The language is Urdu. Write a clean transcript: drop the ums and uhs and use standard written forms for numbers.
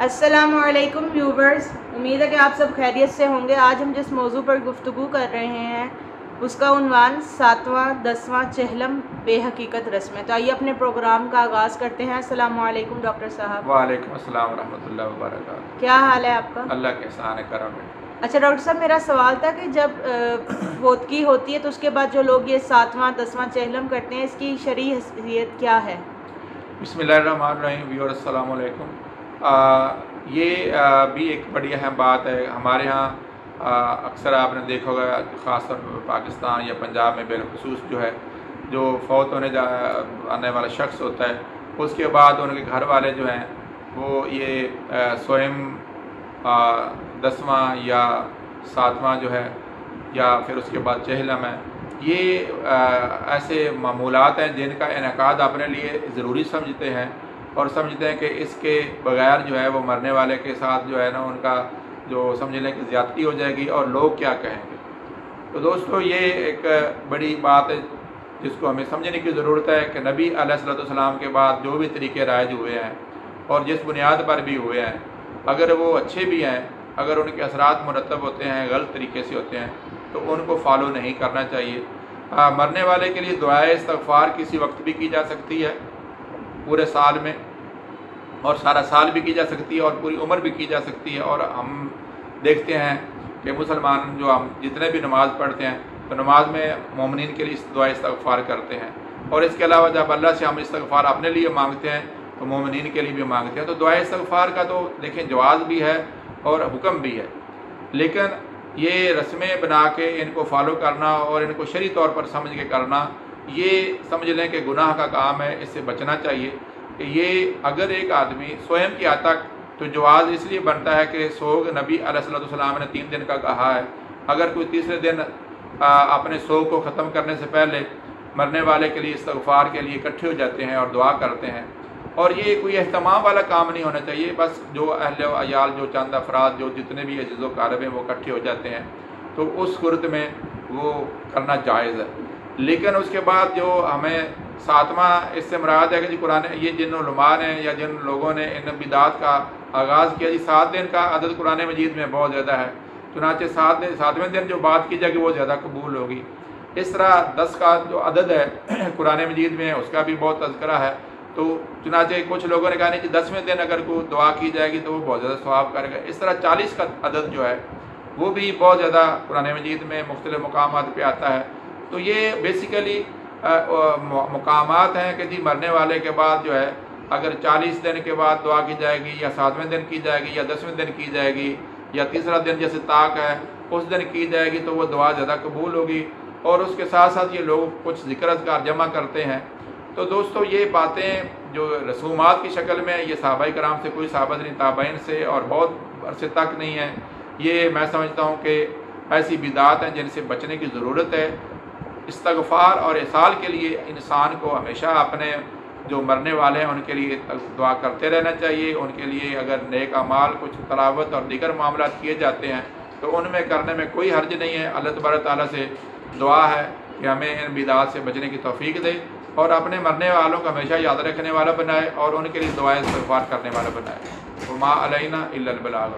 السلام علیکم ویورز، امید ہے کہ آپ سب خیریت سے ہوں گے۔ آج ہم جس موضوع پر گفتگو کر رہے ہیں اس کا عنوان 7واں 10واں چہلم بے حقیقت رسمیں۔ تو آئیے اپنے پروگرام کا آغاز کرتے ہیں۔ السلام علیکم ڈاکٹر صاحب۔ وعلیکم السلام ورحمۃ اللہ وبرکاتہ۔ کیا حال ہے آپ کا؟ اللہ کے احسان ہے، کرم ہے۔ اچھا ڈاکٹر صاحب، میرا سوال تھا کہ جب فوتگی ہوتی ہے تو اس کے بعد جو لوگ یہ 7واں 10واں چہلم کرتے ہیں، اس کی شرعی حیثیت کیا ہے؟ بسم اللہ الرحمن الرحیم۔ ویور السلام علیکم۔ یہ بھی ایک بڑی اہم بات ہے ہمارے ہاں۔ اکثر آپ نے دیکھا ہوگا، خاص طور پر پاکستان یا پنجاب میں بالخصوص جو ہے، جو فوت آنے والا شخص ہوتا ہے، اس کے بعد ان کے گھر والے جو ہیں وہ یہ سوئم 10واں یا 7واں جو ہے، یا پھر اس کے بعد چہلم ہے، یہ ایسے معمولات ہیں جن کا انعقاد اپنے لیے ضروری سمجھتے ہیں، اور سمجھتے ہیں کہ اس کے بغیر جو ہے وہ مرنے والے کے ساتھ جو ہے نا ان کا جو سمجھ لیں کہ زیادتی ہو جائے گی اور لوگ کیا کہیں گے۔ تو دوستو، یہ ایک بڑی بات ہے جس کو ہمیں سمجھنے کی ضرورت ہے کہ نبی علیہ السلام کے بعد جو بھی طریقے رائج ہوئے ہیں اور جس بنیاد پر بھی ہوئے ہیں، اگر وہ اچھے بھی ہیں، اگر ان کے اثرات مرتب ہوتے ہیں، غلط طریقے سے ہوتے ہیں، تو ان کو فالو نہیں کرنا چاہیے۔ مرنے والے کے لیے دعائے استغفار کسی وقت بھی کی جا سکتی ہے، پورے سال میں، اور سارا سال بھی کی جا سکتی ہے، اور پوری عمر بھی کی جا سکتی ہے۔ اور ہم دیکھتے ہیں کہ مسلمان جو ہم جتنے بھی نماز پڑھتے ہیں تو نماز میں مومنین کے لیے دعائے استغفار کرتے ہیں، اور اس کے علاوہ جب اللہ سے ہم استغفار اپنے لیے مانگتے ہیں تو مومنین کے لیے بھی مانگتے ہیں۔ تو دعائے استغفار کا تو دیکھیں جواز بھی ہے اور حکم بھی ہے، لیکن یہ رسمیں بنا کے ان کو فالو کرنا اور ان کو شرعی طور پر سمجھ کے کرنا، یہ سمجھ لیں کہ گناہ کا کام ہے، اس سے بچنا چاہیے۔ کہ یہ اگر ایک آدمی سوئم کی حد تک، تو جواز اس لیے بنتا ہے کہ سوگ نبی علیہ السلام نے 3 دن کا کہا ہے۔ اگر کوئی تیسرے دن اپنے سوگ کو ختم کرنے سے پہلے مرنے والے کے لیے استغفار کے لیے اکٹھے ہو جاتے ہیں اور دعا کرتے ہیں، اور یہ کوئی اہتمام والا کام نہیں ہونا چاہیے، بس جو اہل و عیال، جو چند افراد، جو جتنے بھی عزیز و اقارب ہیں وہ اکٹھے ہو جاتے ہیں، تو اس صورت میں وہ کرنا جائز ہے۔ لیکن اس کے بعد جو ہمیں 7واں، اس سے مراد ہے کہ جی قرآن، یہ جن علماء نے یا جن لوگوں نے ان بدعات کا آغاز کیا، جی 7 دن کا عدد قرآن مجید میں بہت زیادہ ہے، چنانچہ 7ویں دن جو بات کی جائے گی وہ زیادہ قبول ہوگی۔ اس طرح 10 کا جو عدد ہے قرآن مجید میں، اس کا بھی بہت تذکرہ ہے، تو چنانچہ کچھ لوگوں نے کہا نہیں کہ 10ویں دن اگر کوئی دعا کی جائے گی تو وہ بہت زیادہ ثواب کرے گا۔ اس طرح 40 کا عدد جو ہے وہ بھی بہت زیادہ قرآن مجید میں مختلف مقامات پہ آتا ہے۔ تو یہ بیسیکلی مقامات ہیں کہ جی مرنے والے کے بعد جو ہے اگر 40 دن کے بعد دعا کی جائے گی، یا 7ویں دن کی جائے گی، یا 10ویں دن کی جائے گی، یا تیسرا دن جیسے طاق ہے اس دن کی جائے گی، تو وہ دعا زیادہ قبول ہوگی۔ اور اس کے ساتھ ساتھ یہ لوگ کچھ ذکر اذکار جمع کرتے ہیں۔ تو دوستو، یہ باتیں جو رسومات کی شکل میں، یہ صحابہ کرام سے کوئی ثابت نہیں، تابعین سے اور بہت عرصے تک نہیں ہے۔ یہ میں سمجھتا ہوں کہ ایسی بدعات ہیں جن سے بچنے کی ضرورت ہے۔ استغفار اور اصال کے لیے انسان کو ہمیشہ اپنے جو مرنے والے ہیں ان کے لیے دعا کرتے رہنا چاہیے۔ ان کے لیے اگر نیک اعمال، کچھ تلاوت اور دیگر معاملات کیے جاتے ہیں تو ان میں کرنے میں کوئی حرج نہیں ہے۔ اللہ تبارک تعالیٰ سے دعا ہے کہ ہمیں ان بدعات سے بچنے کی توفیق دے، اور اپنے مرنے والوں کو ہمیشہ یاد رکھنے والا بنائے، اور ان کے لیے دعائیں استغفار کرنے والا بنائے۔ وما علینا الا البلاغ۔